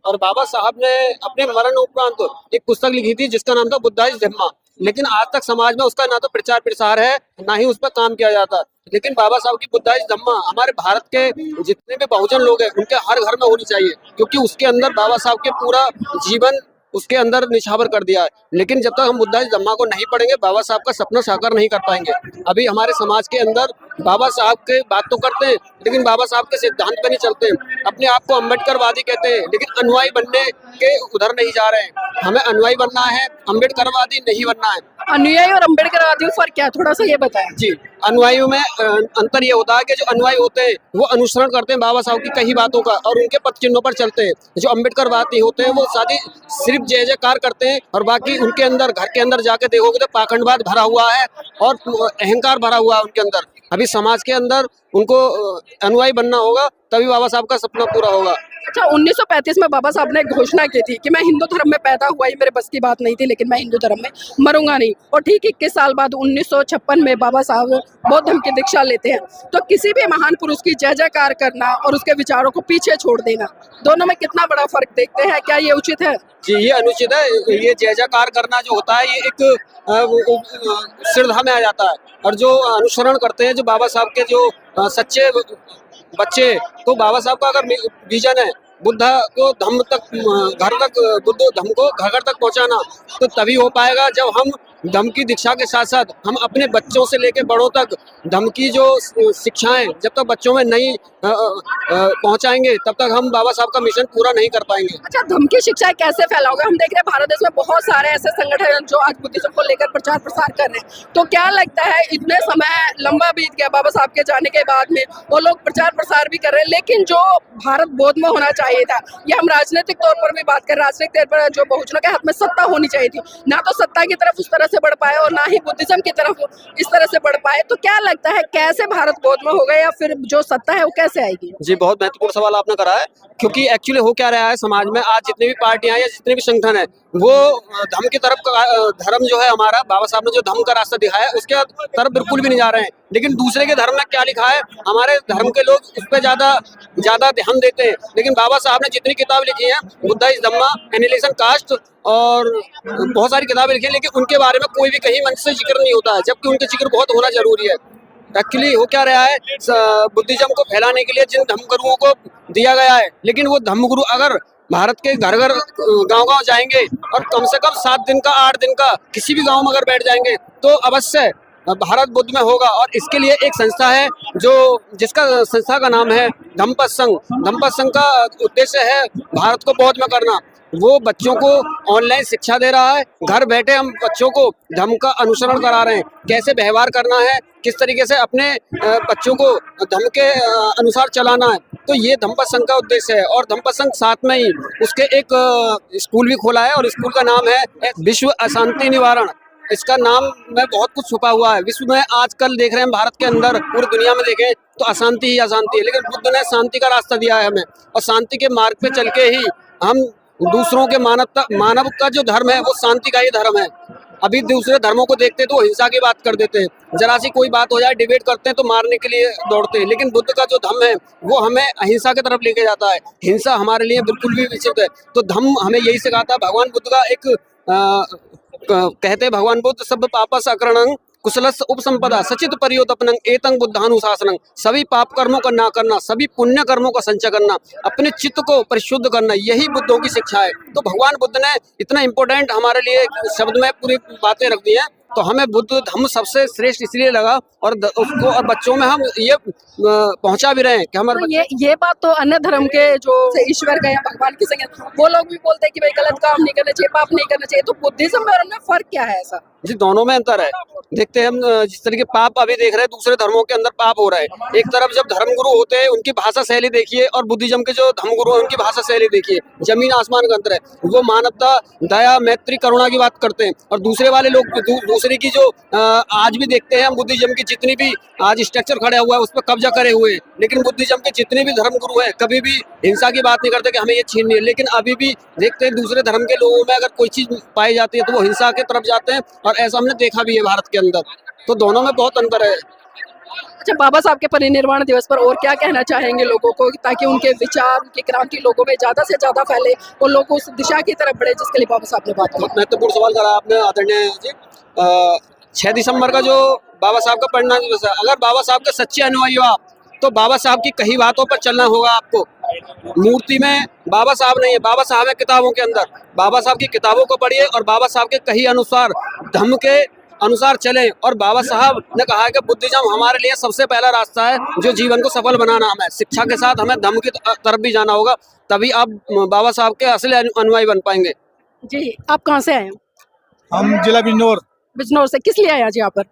और बाबा साहब ने अपने मरण उपरांत एक पुस्तक लिखी थी जिसका नाम था बुद्धा इज धम्मा। लेकिन आज तक समाज में उसका ना तो प्रचार प्रसार है, ना ही उस पर काम किया जाता। लेकिन बाबा साहब की बुद्धा इज धम्मा हमारे भारत के जितने भी बहुजन लोग हैं उनके हर घर में होनी चाहिए, क्योंकि उसके अंदर बाबा साहब के पूरा जीवन उसके अंदर निछावर कर दिया है। लेकिन जब तक हम बुद्धा इज धम्मा को नहीं पढ़ेंगे, बाबा साहब का सपना साकार नहीं कर पाएंगे। अभी हमारे समाज के अंदर बाबा साहब के बात तो करते हैं, लेकिन बाबा साहब के सिद्धांत पे नहीं चलते। अपने आप को अम्बेडकरवादी कहते हैं, लेकिन अनुयायी बनने के उधर नहीं जा रहे हैं। हमें अनुयायी बनना है, अम्बेडकरवादी नहीं बनना है। अनुयायी और अम्बेडकरवादी में फर्क क्या है, थोड़ा सा ये बताएं। जी, अनुयायियों में अंतर ये होता है कि जो अनुयायी होते हैं वो अनुसरण करते हैं बाबा साहब की कई बातों का और उनके पद चिन्हों पर चलते हैं। जो अम्बेडकरवादी होते हैं वो सादी सिर्फ जय जयकार करते हैं और बाकी उनके अंदर घर के अंदर जाके देखोगे तो पाखंडवाद भरा हुआ है और अहंकार भरा हुआ है उनके अंदर। अभी समाज के अंदर उनको अनुयायी बनना होगा, तभी बाबा साहब का सपना पूरा होगा। अच्छा, 1935 में बाबा साहब ने एक घोषणा की थी कि मैं हिंदू धर्म में पैदा हुआ, ये मेरे बस की बात नहीं थी, लेकिन मैं हिंदू धर्म में मरूंगा नहीं। और ठीक 21 साल बाद 1956 में बाबा साहब बौद्ध धर्म की दीक्षा लेते हैं। तो किसी भी महान पुरुष की जय जयकार करना और उसके विचारों को पीछे छोड़ देना, दोनों में कितना बड़ा फर्क देखते हैं, क्या ये उचित है? जी, ये अनुचित है। ये जय जयकार करना जो होता है ये एक श्रद्धा में आ जाता है। और जो अनुसरण करते हैं, जो बाबा साहब के जो सच्चे बच्चे, तो बाबा साहब का अगर विजन है बुद्धा को धम्म तक घर तक बुद्ध धम्म को घर घर तक पहुंचाना, तो तभी हो पाएगा जब हम धम्म की दीक्षा के साथ साथ हम अपने बच्चों से लेकर बड़ों तक धम्म की जो शिक्षाएं जब तक बच्चों में नहीं पहुंचाएंगे, तब तक हम बाबा साहब का मिशन पूरा नहीं कर पाएंगे। अच्छा, धर्म की शिक्षाएं कैसे फैलाओगे? हम देख रहे हैं भारत देश में बहुत सारे ऐसे संगठन हैं जो आज बुद्धिज्म को लेकर प्रचार प्रसार कर रहे हैं। तो क्या लगता है, इतने समय लंबा बीत गया बाबा साहब के जाने के बाद में, वो लोग प्रचार प्रसार भी कर रहे हैं, लेकिन जो भारत बौद्ध में होना चाहिए था, ये हम राजनीतिक तौर पर भी बात करें, राजनीतिक तौर पर जो बहुजनों के हाथ में सत्ता होनी चाहिए थी, ना तो सत्ता की तरफ उस तरह से बढ़ पाए और ना ही बुद्धिज्म की तरफ इस तरह से बढ़ पाए। तो क्या लगता है, कैसे भारत बौद्ध में होगा, या फिर जो सत्ता है वो कैसे आएगी? जी, बहुत महत्वपूर्ण सवाल आपने करा है, क्योंकि एक्चुअली हो क्या रहा है समाज में आज जितनी भी पार्टियां हैं या जितने भी संगठन है वो धर्म की तरफ धर्म जो है हमारा बाबा साहब ने जो धर्म का रास्ता दिखाया है उसके तरफ बिल्कुल भी नहीं जा रहे हैं। लेकिन दूसरे के धर्म में क्या लिखा है, हमारे धर्म के लोग उस पर ज्यादा ध्यान देते हैं। लेकिन बाबा साहब ने जितनी किताब लिखी है, Buddha is Dhamma, annihilation caste और बहुत सारी किताबें लिखी है, लेकिन उनके बारे में कोई भी कहीं मंच से जिक्र नहीं होता है, जबकि उनके जिक्र बहुत होना जरूरी है। एक्चुअली हो क्या रहा है, बुद्धिज्म को फैलाने के लिए जिन धर्मगुरुओं को दिया गया है, लेकिन वो धर्मगुरु अगर भारत के घर घर गांव-गांव जाएंगे और कम से कम 7 दिन का 8 दिन का किसी भी गांव में अगर बैठ जाएंगे तो अवश्य भारत बुद्ध में होगा। और इसके लिए एक संस्था है जो जिसका संस्था का नाम है धम्मपद संघ। धम्मपद संघ का उद्देश्य है भारत को बौद्ध में करना। वो बच्चों को ऑनलाइन शिक्षा दे रहा है, घर बैठे हम बच्चों को धर्म का अनुसरण करा रहे हैं, कैसे व्यवहार करना है, किस तरीके से अपने बच्चों को धर्म के अनुसार चलाना है। तो ये धम्मपद संघ का उद्देश्य है। और धम्मपद संघ साथ में ही उसके एक स्कूल भी खोला है और स्कूल का नाम है विश्व अशांति निवारण। इसका नाम में बहुत कुछ छुपा हुआ है। विश्व में आजकल देख रहे हैं भारत के अंदर, पूरी दुनिया में देखें तो अशांति ही अशांति है, लेकिन बुद्ध ने शांति का रास्ता दिया है हमें, और शांति के मार्ग पे चल के ही हम दूसरों के मानव का जो धर्म है वो शांति का ही धर्म है। अभी दूसरे धर्मों को देखते हैं तो हिंसा की बात कर देते हैं, जरा सी कोई बात हो जाए डिबेट करते हैं तो मारने के लिए दौड़ते हैं। लेकिन बुद्ध का जो धर्म है वो हमें अहिंसा की तरफ लेके जाता है। हिंसा हमारे लिए बिल्कुल भी विचित है। तो धम्म हमें यही सिखाता है। भगवान बुद्ध का एक कहते हैं भगवान बुद्ध सब पापस अकरणं कुशलस्य उपसंपदा सचित परियोतपनं एतं बुद्धानुशासनं। सभी पाप कर्मों का ना करना, सभी पुण्य कर्मों का संचय करना, अपने चित्त को परिशुद्ध करना, यही बुद्धों की शिक्षा है। तो भगवान बुद्ध ने इतना इम्पोर्टेंट हमारे लिए शब्द में पूरी बातें रख दी हैं। तो हमें बुद्ध धम्म सबसे श्रेष्ठ इसलिए लगा, और उसको और बच्चों में हम ये पहुंचा भी रहे हैं कि हमारे तो ये बात तो अन्य धर्म के जो ईश्वर गए भगवान की संगत, वो लोग भी बोलते हैं कि भाई गलत काम नहीं करना चाहिए, पाप नहीं करना चाहिए। तो बुद्धिज्म में और उनमें फर्क क्या है? ऐसा जी, दोनों में अंतर है। देखते हैं हम जिस तरीके पाप अभी देख रहे हैं दूसरे धर्मों के अंदर पाप हो रहा है। एक तरफ जब धर्मगुरु होते हैं उनकी भाषा शैली देखिए, और बुद्धिज्म के जो धर्मगुरु हैं उनकी भाषा शैली देखिए, जमीन आसमान का अंतर है। वो मानवता, दया, मैत्री, करुणा की बात करते हैं, और दूसरे वाले लोग दूसरे की जो आज भी देखते हैं हम बुद्धिज्म की जितनी भी आज स्ट्रक्चर खड़ा हुआ है उस पर कब्जा करे हुए हैं। लेकिन बुद्धिज्म के जितने भी धर्मगुरु हैं कभी भी हिंसा की बात नहीं करते कि हमें ये छीननी है। लेकिन अभी भी देखते हैं दूसरे धर्म के लोगों में अगर कोई चीज पाई जाती है तो वो हिंसा की तरफ जाते हैं, और ऐसा हमने देखा भी है भारत के अंदर। तो दोनों में बहुत अंतर है। अच्छा, बाबा साहब के परिनिर्वाण दिवस पर और क्या कहना चाहेंगे लोगों को, ताकि उनके विचार, उनकी क्रांति लोगों में ज्यादा से ज्यादा फैले और लोग उस दिशा की तरफ बढ़े जिसके लिए बाबा साहब ने बात की। बहुत महत्वपूर्ण सवाल करा आपने आदरणीय जी। 6 दिसंबर का जो बाबा साहब का परिनिर्वाण दिवस है, अगर बाबा साहब के सच्चे अनुयायी हो आप, तो बाबा साहब की कही बातों पर चलना होगा आपको। मूर्ति में बाबा साहब नहीं है, बाबा साहब है किताबों के अंदर। बाबा साहब की किताबों को पढ़िए और बाबा साहब के कही अनुसार, धम्म के अनुसार चलें। और बाबा साहब ने कहा है कि बुद्धिज्म हमारे लिए सबसे पहला रास्ता है जो जीवन को सफल बनाना। हमें शिक्षा के साथ हमें धम्म की तरफ भी जाना होगा, तभी आप बाबा साहब के असली अनुयायी बन पाएंगे। जी, आप कहाँ से आए हैं? हम जिला बिजनौर से। किस लिए आए आज यहाँ पर?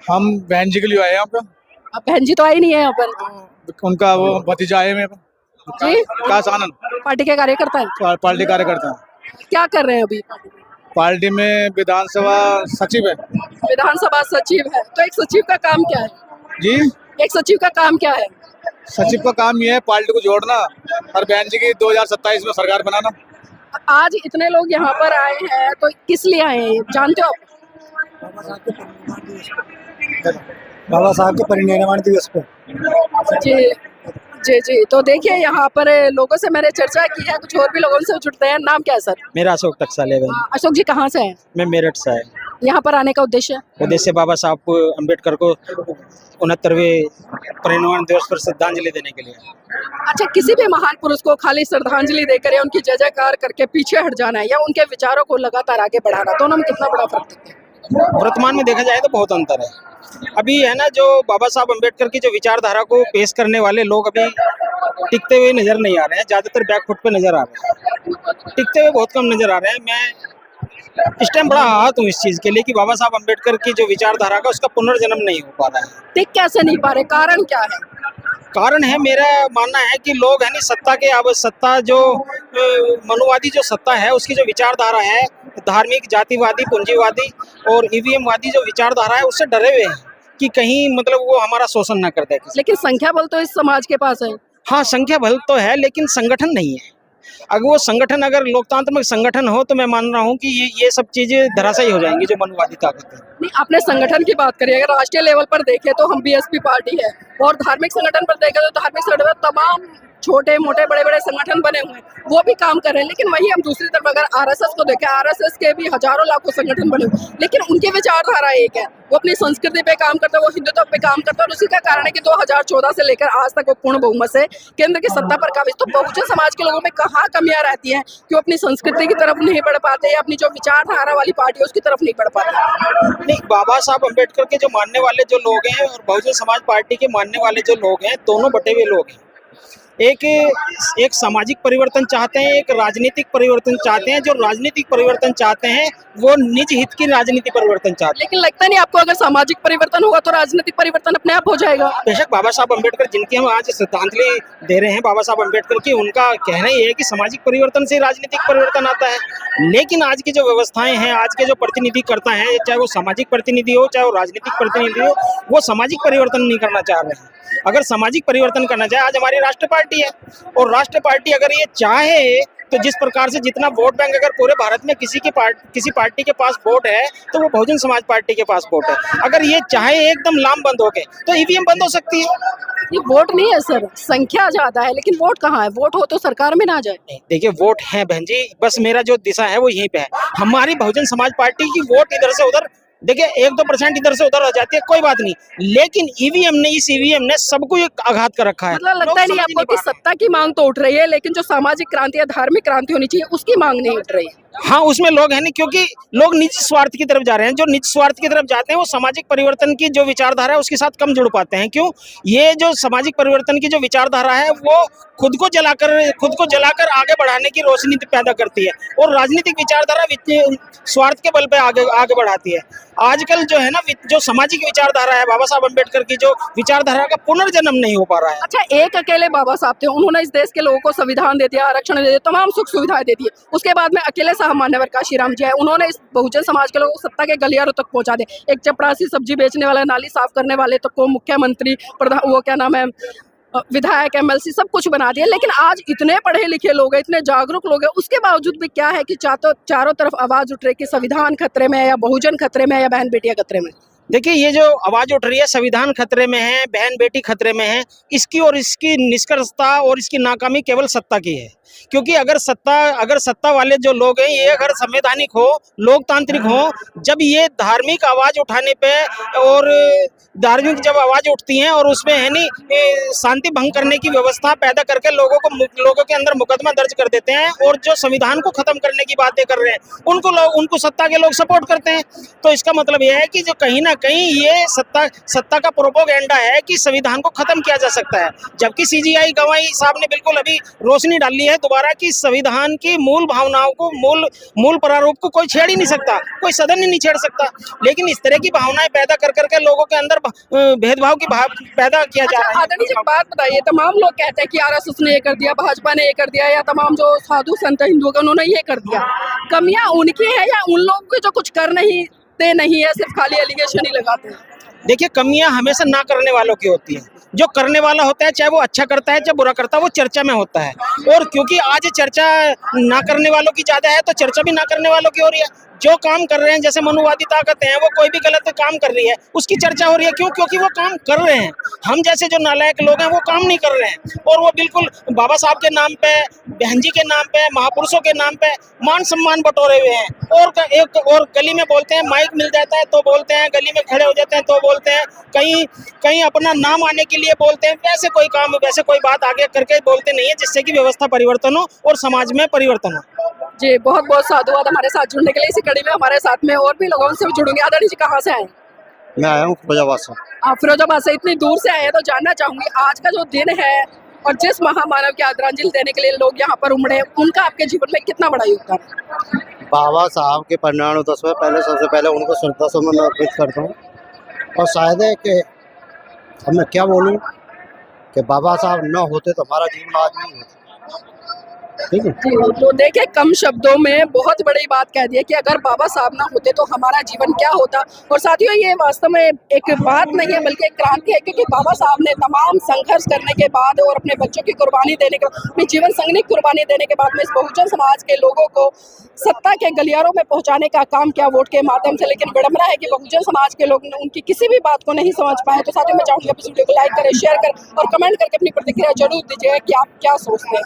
हम बहन जी के लिए आए हैं यहाँ पे। अब बहन जी तो आई नहीं है यहाँ पर। उनका वो भतीजा आए हैं जी, काश आनंद, पार्टी के कार्यकर्ता है। पार्टी कार्यकर्ता हैं। क्या कर रहे हैं अभी? पार्टी में विधानसभा सचिव है विधानसभा सचिव है, तो एक सचिव का काम क्या है? जी। एक सचिव का काम क्या है? सचिव का काम ये है पार्टी को जोड़ना और बहन जी की 2027 में सरकार बनाना। आज इतने लोग यहाँ पर आए हैं तो किस लिए आए हैं जानते हो आप? बाबा साहब के परिनिर्वाण दिवस पे। जी जी जी, तो देखिए यहाँ पर लोगों से मैंने चर्चा की है, कुछ और भी लोगों से जुड़ते हैं। नाम क्या है सर? मेरा अशोक टकसाल है भाई। अशोक जी कहाँ से हैं? मैं मेरठ से है। यहाँ पर आने का उद्देश्य? उद्देश्य बाबा साहब अम्बेडकर को 69वें परिनिर्वाण दिवस पर श्रद्धांजलि देने के लिए। अच्छा, किसी भी महान पुरुष को खाली श्रद्धांजलि देकर या उनकी जय जयकार करके पीछे हट जाना है या उनके विचारों को लगातार आगे बढ़ाना, दोनों में कितना बड़ा फर्क दिखता है? वर्तमान में देखा जाए तो बहुत अंतर है। अभी है ना, जो बाबा साहब अम्बेडकर की जो विचारधारा को पेश करने वाले लोग अभी टिकते हुए नजर नहीं आ रहे हैं, ज्यादातर बैकफुट पे नजर आ रहे हैं, टिकते हुए बहुत कम नजर आ रहे हैं। मैं इस टाइम बड़ा आहत हूँ इस चीज के लिए कि बाबा साहब अम्बेडकर की जो विचारधारा का उसका पुनर्जन्म नहीं हो पा रहा है। टिक कैसे नहीं पा रहे, कारण क्या है? कारण है, मेरा मानना है कि लोग है नहीं, सत्ता के अब सत्ता जो मनुवादी जो सत्ता है उसकी जो विचारधारा है, धार्मिक, जातिवादी, पूंजीवादी और ईवीएम वादी जो विचारधारा है उससे डरे हुए हैं कि कहीं मतलब वो हमारा शोषण ना कर दे। लेकिन संख्या बल तो इस समाज के पास है। हाँ, संख्या बल तो है लेकिन संगठन नहीं है। अगर वो संगठन, अगर लोकतंत्र में संगठन हो तो मैं मान रहा हूँ कि ये सब चीजें धराशायी हो जाएंगी जो मनुवादी ताकत है। नहीं, आपने संगठन की बात करी, अगर राष्ट्रीय लेवल पर देखें तो हम बीएसपी पार्टी है, और धार्मिक संगठन पर देखें तो धार्मिक संगठन तमाम छोटे मोटे बड़े बड़े संगठन बने हुए हैं, वो भी काम कर रहे हैं। लेकिन वहीं हम दूसरी तरफ अगर आरएसएस को देखें, आरएसएस के भी हजारों लाखों संगठन बने हुए हैं, लेकिन उनकी विचारधारा एक है, वो अपनी संस्कृति पे काम करता है, वो हिंदुत्व पे काम करता है। और उसी का कारण है कि 2014 से लेकर आज तक वो पूर्ण बहुमत से केंद्र की सत्ता पर काबिज। तो बहुजन समाज के लोगों में कहाँ कमियां रहती हैं कि वो अपनी संस्कृति की तरफ नहीं बढ़ पाते या अपनी जो विचारधारा वाली पार्टी है उसकी तरफ नहीं बढ़ पाते? नहीं, बाबा साहब अम्बेडकर के जो मानने वाले जो लोग हैं और बहुजन समाज पार्टी के मानने वाले जो लोग हैं, दोनों बटे हुए लोग हैं। एक सामाजिक परिवर्तन चाहते हैं, एक राजनीतिक परिवर्तन चाहते हैं। जो राजनीतिक परिवर्तन चाहते हैं वो निज हित की राजनीति परिवर्तन चाहते हैं। लेकिन लगता नहीं आपको अगर सामाजिक परिवर्तन होगा तो राजनीतिक परिवर्तन अपने आप हो जाएगा? बेशक बाबा साहब अम्बेडकर जिनकी हम आज श्रद्धांजलि दे रहे हैं, बाबा साहब अम्बेडकर की, उनका कहना ही है कि सामाजिक परिवर्तन से राजनीतिक परिवर्तन आता है। लेकिन आज की जो व्यवस्थाएं हैं, आज के जो प्रतिनिधि करता है, चाहे वो सामाजिक प्रतिनिधि हो चाहे वो राजनीतिक प्रतिनिधि हो, वो सामाजिक परिवर्तन नहीं करना चाह रहे हैं। अगर सामाजिक परिवर्तन करना चाहे, आज हमारी राष्ट्र पार्टी है और राष्ट्र पार्टी अगर ये चाहे तो जिस प्रकार से जितना वोट बैंक अगर पूरे भारत में किसी पार्टी के पास वोट है तो वो बहुजन समाज पार्टी के पास वोट है। अगर ये चाहे एकदम लामबंद हो गए तो ईवीएम बंद हो सकती है। ये वोट नहीं है सर, संख्या ज्यादा है, लेकिन वोट कहाँ है? वोट हो तो सरकार में ना जाए। देखिए, वोट है बहन जी, बस मेरा जो दिशा है वो यहीं पे है। हमारी बहुजन समाज पार्टी की वोट इधर से उधर, देखिए 1-2% इधर से उधर हो जाती है, कोई बात नहीं, लेकिन ईवीएम ने, इस ईवीएम ने सबको एक आघात कर रखा है। मतलब लगता नहीं आपको कि सत्ता की मांग तो उठ रही है, लेकिन जो सामाजिक क्रांति या धार्मिक क्रांति होनी चाहिए उसकी मांग नहीं उठ रही है? हाँ, उसमें लोग हैं नहीं, क्योंकि लोग निज स्वार्थ की तरफ जा रहे हैं। जो निज स्वार्थ की तरफ जाते हैं वो सामाजिक परिवर्तन की जो विचारधारा है उसके साथ कम जुड़ पाते हैं। क्यों? ये जो सामाजिक परिवर्तन की जो विचारधारा है वो खुद को जलाकर आगे बढ़ाने की रोशनी पैदा करती है और राजनीतिक विचारधारा स्वार्थ के बल पे आगे बढ़ाती है। आजकल जो है ना, जो सामाजिक विचारधारा है, बाबा साहब अम्बेडकर की जो विचारधारा का पुनर्जन्म नहीं हो पा रहा है। अच्छा, एक अकेले बाबा साहब थे, उन्होंने इस देश के लोगों को संविधान दे दिया, आरक्षण दे दिया, तमाम सुख सुविधाएं दे दी। उसके बाद में अकेले साहब मान्यवर काशीराम जी है, उन्होंने इस बहुजन समाज के लोगों को सत्ता के गलियारों तक पहुंचा दे। एक चपरासी सब्जी बेचने वाला, नाली साफ करने वाले तक को मुख्यमंत्री, प्रधान, वो क्या नाम है, विधायक, एमएलसी, सब कुछ बना दिया। लेकिन आज इतने पढ़े लिखे लोग हैं, इतने जागरूक लोग हैं, उसके बावजूद भी क्या है कि चारों तरफ आवाज उठ रही है कि संविधान खतरे में है या बहुजन खतरे में है या बहन बेटियां खतरे में। देखिए, ये जो आवाज उठ रही है, संविधान खतरे में है, बहन बेटी खतरे में है, इसकी और इसकी निष्कर्षता और इसकी नाकामी केवल सत्ता की है। क्योंकि अगर सत्ता वाले जो लोग हैं, ये अगर संवैधानिक हो, लोकतांत्रिक हो, जब ये धार्मिक आवाज उठाने पे और धार्मिक जब आवाज उठती हैं और उसमें है नहीं शांति भंग करने की व्यवस्था पैदा करके लोगों के अंदर मुकदमा दर्ज कर देते हैं और जो संविधान को खत्म करने की बातें कर रहे हैं उनको सत्ता के लोग सपोर्ट करते हैं। तो इसका मतलब यह है कि जो कहीं ना कहीं ये सत्ता का प्रोपोगेंडा है कि संविधान को खत्म किया जा सकता है। जबकि सीजीआई गवाही साहब ने बिल्कुल अभी रोशनी डाली है दोबारा कि संविधान की मूल भावनाओं को मूल प्रारूप को कोई छेड़ ही नहीं सकता, कोई सदन ही नहीं छेड़ सकता। लेकिन इस तरह की भावनाएं पैदा कर करके लोगों के अंदर भेदभाव की भाव पैदा किया जा रहा है। आदरणीय जी, बात बताइए, तमाम लोग कहते हैं कि आरएसएस ने ये कर दिया, भाजपा ने ये कर दिया, या तमाम जो साधु संत हिंदू का उन्होंने ये कर दिया। कमियां उनकी है या उन लोगों के जो कुछ कर नहीं है, सिर्फ खाली एलिगेशन ही लगाते हैं? देखिए, कमियां हमेशा ना करने वालों की होती हैं। जो करने वाला होता है, चाहे वो अच्छा करता है चाहे बुरा करता है, वो चर्चा में होता है। और क्योंकि आज चर्चा ना करने वालों की ज्यादा है, तो चर्चा भी ना करने वालों की हो रही है। जो काम कर रहे हैं, जैसे मनुवादी ताकतें हैं, वो कोई भी गलत काम कर रही है, उसकी चर्चा हो रही है। क्यों? क्योंकि वो काम कर रहे हैं। हम जैसे जो नालायक लोग हैं, वो काम नहीं कर रहे हैं और वो बिल्कुल बाबा साहब के नाम पे, बहन जी के नाम पे, महापुरुषों के नाम पे मान सम्मान बटोरे हुए हैं। और गली में बोलते हैं, माइक मिल जाता है तो बोलते हैं, गली में खड़े हो जाते हैं तो बोलते हैं, कहीं अपना नाम आने के लिए बोलते हैं। वैसे कोई बात आगे करके बोलते नहीं है जिससे कि व्यवस्था परिवर्तन हो और समाज में परिवर्तन हो। जी, बहुत बहुत साधुवाद हमारे साथ जुड़ने के लिए। इसी कड़ी में हमारे साथ में और भी लोगों से जुड़ेंगे। आदरणीय जी, कहाँ से आए? मैं आया हूँ फिरोजाबाद से। आप फिरोजाबाद से इतनी दूर से आए हैं, तो जानना चाहूंगी आज का जो दिन है और जिस महामानव की आदरांजलि देने के लिए लोग यहाँ पर उमड़े, उनका आपके जीवन में कितना बड़ा योगदान है? बाबा साहब के परिनिर्वाण दिवस में सबसे पहले उनको श्रद्धा सुमन अर्पित करता हूँ। और शायद है कि अब मैं क्या बोलूँ कि बाबा साहब न होते तो हमारा जीवन आज नहीं होता। ठीक है। तो देखिए, कम शब्दों में बहुत बड़ी बात कह दी है कि अगर बाबा साहब ना होते तो हमारा जीवन क्या होता। और साथियों, ये वास्तव में एक बात नहीं है बल्कि एक क्रांति है, क्योंकि बाबा साहब ने तमाम संघर्ष करने के बाद और अपने बच्चों की कुर्बानी देने के बाद, अपनी जीवन संगनी कुर्बानी देने के बाद में इस बहुजन समाज के लोगों को सत्ता के गलियारों में पहुंचाने का काम किया वोट के माध्यम से। लेकिन विडंबना है कि बहुजन समाज के लोग उनकी किसी भी बात को नहीं समझ पाए। तो साथियों, मैं चाहूंगा इस वीडियो को लाइक करें, शेयर करें और कमेंट करके अपनी प्रतिक्रिया जरूर दीजिएगा कि आप क्या सोचते हैं।